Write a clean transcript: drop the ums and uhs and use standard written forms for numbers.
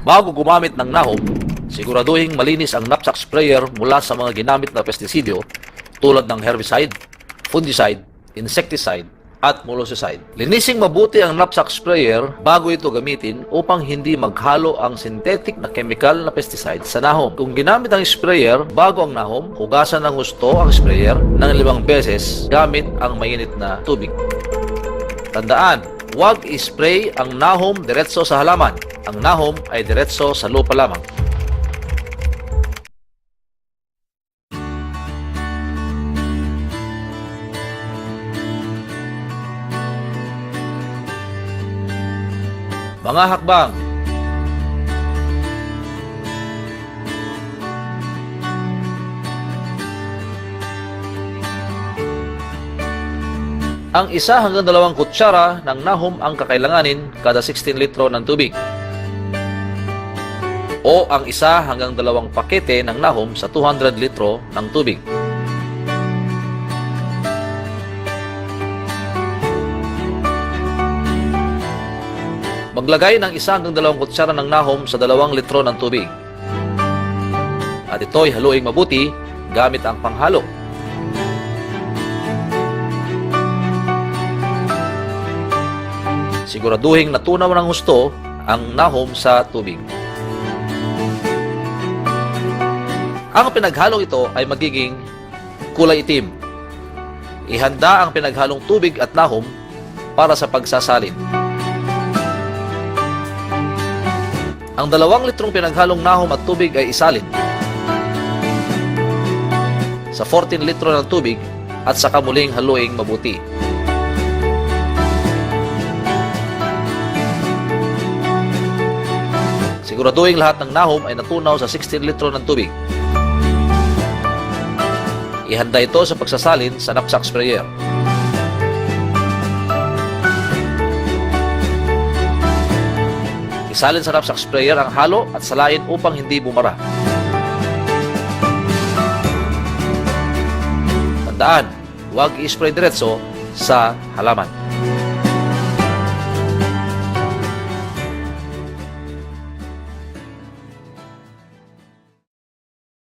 Bago gumamit ng nahum, siguraduhin malinis ang knapsack sprayer mula sa mga ginamit na pestisidyo tulad ng herbicide, fungicide, insecticide, at molluscicide. Linising mabuti ang knapsack sprayer bago ito gamitin upang hindi maghalo ang synthetic na chemical na pesticide sa nahum. Kung ginamit ang sprayer bago ang nahum, hugasan ng husto ang sprayer ng 5 beses gamit ang mainit na tubig. Tandaan, huwag i-spray ang nahum diretso sa halaman. Ang nahum ay diretso sa lupa lamang. Mga hakbang. Ang 1 hanggang 2 kutsara ng nahum ang kakailanganin kada 16 litro ng tubig. O ang 1 hanggang 2 pakete ng nahum sa 200 litro ng tubig. Maglagay ng 1 hanggang 2 kutsara ng nahum sa 2 litro ng tubig. At ito'y haluing mabuti gamit ang panghalo. Siguraduhin natunaw ng husto ang nahum sa tubig. Ang pinaghalong ito ay magiging kulay itim. Ihanda ang pinaghalong tubig at nahum para sa pagsasalin. Ang 2 litrong pinaghalong nahum at tubig ay isalin sa 14 litro ng tubig at saka muling haluing mabuti. Siguraduhin lahat ng nahum ay natunaw sa 16 litro ng tubig. Ihanda ito sa pagsasalin sa knapsack sprayer. Isalin sa knapsack sprayer ang halo at salain upang hindi bumara. Tandaan, huwag i-spray diretso sa halaman.